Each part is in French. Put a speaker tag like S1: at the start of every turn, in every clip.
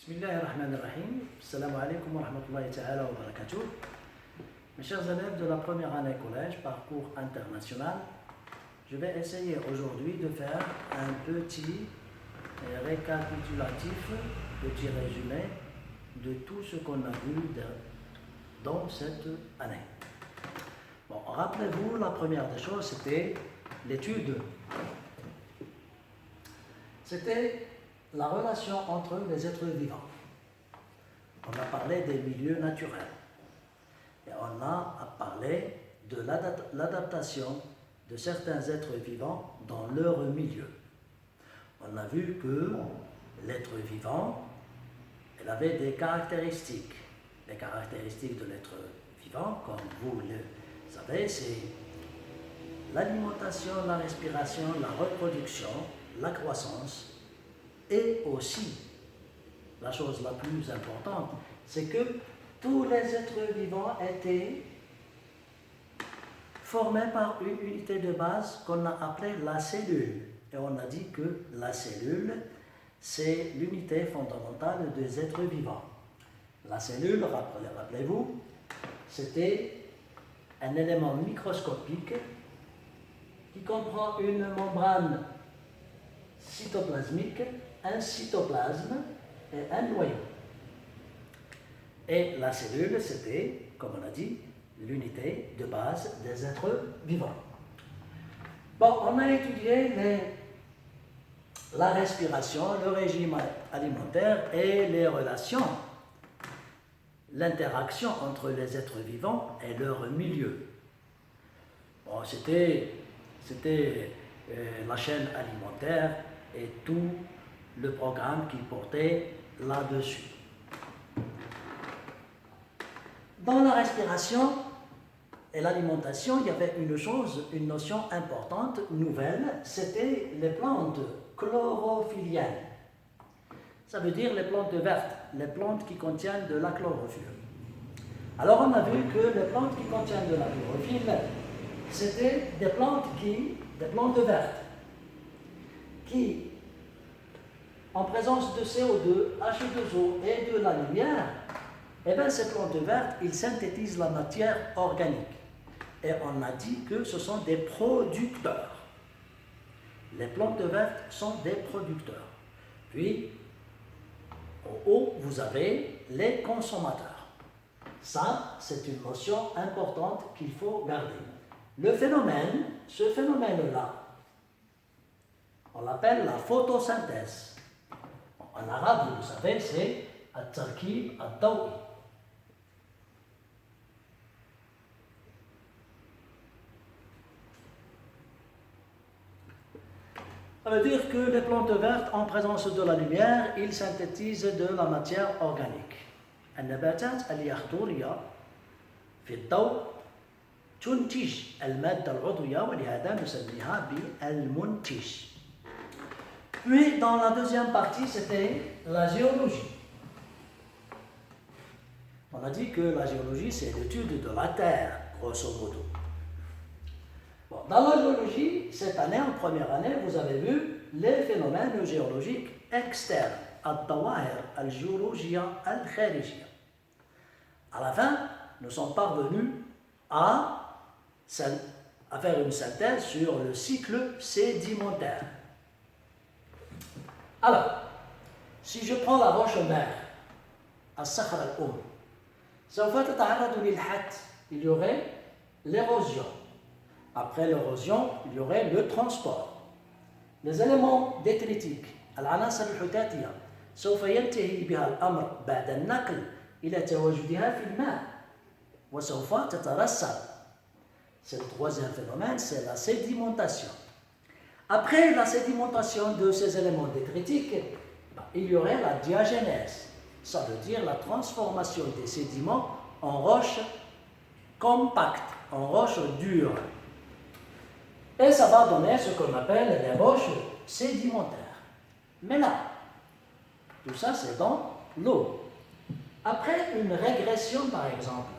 S1: Bismillahirrahmanirrahim. Assalamu alaikum wa rahmatullahi ta'ala wa barakatuh. Mes chers élèves de la première année collège, parcours international, je vais essayer aujourd'hui de faire un petit récapitulatif, petit résumé de tout ce qu'on a vu dans cette année. Bon, rappelez-vous, la première des choses, c'était l'étude. C'était la relation entre les êtres vivants. On a parlé des milieux naturels. Et on a parlé de l'adaptation de certains êtres vivants dans leur milieu. On a vu que l'être vivant, elle avait des caractéristiques. Les caractéristiques de l'être vivant, comme vous le savez, c'est l'alimentation, la respiration, la reproduction, la croissance, et aussi, la chose la plus importante, c'est que tous les êtres vivants étaient formés par une unité de base qu'on a appelée la cellule. Et on a dit que la cellule, c'est l'unité fondamentale des êtres vivants. La cellule, rappelez-vous, c'était un élément microscopique qui comprend une membrane cytoplasmique, un cytoplasme et un noyau. Et la cellule, c'était, comme on a dit, l'unité de base des êtres vivants. Bon, on a étudié la respiration, le régime alimentaire et les relations, l'interaction entre les êtres vivants et leur milieu. Bon, c'était la chaîne alimentaire et tout le programme qui portait là-dessus. Dans la respiration et l'alimentation, il y avait une notion importante, nouvelle, c'était les plantes chlorophylliennes. Ça veut dire les plantes vertes, les plantes qui contiennent de la chlorophylle. Alors on a vu que les plantes qui contiennent de la chlorophylle, c'était des plantes vertes, qui, en présence de CO2, H2O et de la lumière, eh bien ces plantes vertes, ils synthétisent la matière organique. Et on a dit que ce sont des producteurs. Les plantes vertes sont des producteurs. Puis, en haut, vous avez les consommateurs. Ça, c'est une notion importante qu'il faut garder. Ce phénomène-là, on l'appelle la photosynthèse. En arabe, vous savez, c'est at-tarkib ad-dawi. Ça veut dire que les plantes vertes, en présence de la lumière, ils synthétisent de la matière organique. النباتات اليخضورية في الضوء تنتج المادة العضوية ولهذا نسميها بالمنتج. Puis, dans la deuxième partie, c'était la géologie. On a dit que la géologie, c'est l'étude de la Terre, grosso modo. Bon, dans la géologie, cette année, en première année, vous avez vu les phénomènes géologiques externes, al-tawahir, al-géologia, al-kharijia. À la fin, nous sommes parvenus à faire une synthèse sur le cycle sédimentaire. Alors, si je prends la roche-mère, الصخرة الأم, سوف تتعرض للحت, il y aurait l'érosion. Après l'érosion, il y aurait le transport. Les éléments détritiques, العناصر الحتاتية, سوف ينتهي بها الأمر بعد النقل إلى تواجدها في الماء وسوف تترسب. C'est le troisième phénomène, c'est la sédimentation. Après la sédimentation de ces éléments détritiques, il y aurait la diagénèse. Ça veut dire la transformation des sédiments en roches compactes, en roches dures. Et ça va donner ce qu'on appelle les roches sédimentaires. Mais là, tout ça c'est dans l'eau. Après une régression par exemple,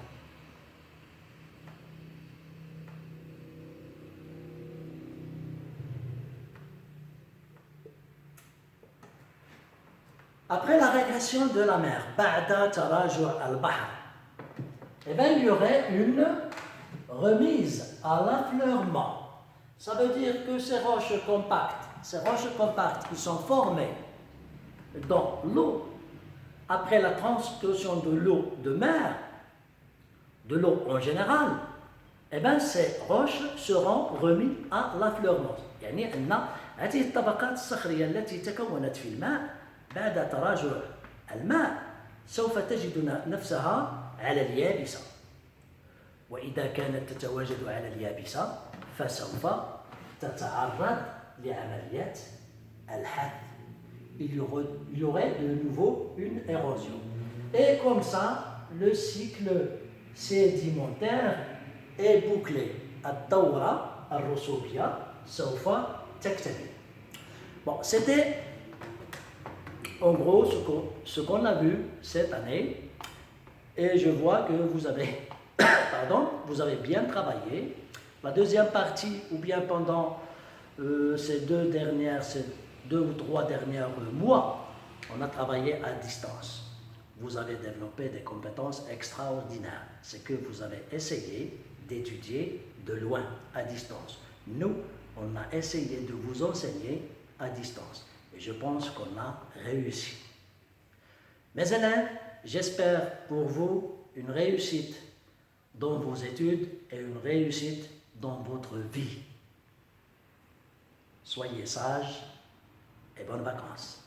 S1: Après la régression de la mer, بعد تراجع البحر, eh bien, il y aurait une remise à l'affleurement. Ça veut dire que ces roches compactes qui sont formées dans l'eau, après la transcription de l'eau de mer, de l'eau en général, eh bien, ces roches seront remises à l'affleurement. يعني أن هذه الطبقات الصخرية التي تكونت في الماء بعد تراجع الماء سوف تجد نفسها على اليابسة. وإذا كانت تتواجد على اليابسة فسوف تتعرض لعمليات الحث. Il y aurait de nouveau une érosion. Et comme ça, le cycle sédimentaire est bouclé. الدورة الرسوبية سوف تكتمل. Bon, c'était en gros ce qu'on a vu cette année. Et je vois que vous avez, vous avez bien travaillé. La deuxième partie, ou bien pendant ces deux ou trois derniers mois, on a travaillé à distance. Vous avez développé des compétences extraordinaires. C'est que vous avez essayé d'étudier de loin, à distance. Nous, on a essayé de vous enseigner à distance. Et je pense qu'on a réussi. Mes élèves, j'espère pour vous une réussite dans vos études et une réussite dans votre vie. Soyez sages et bonnes vacances.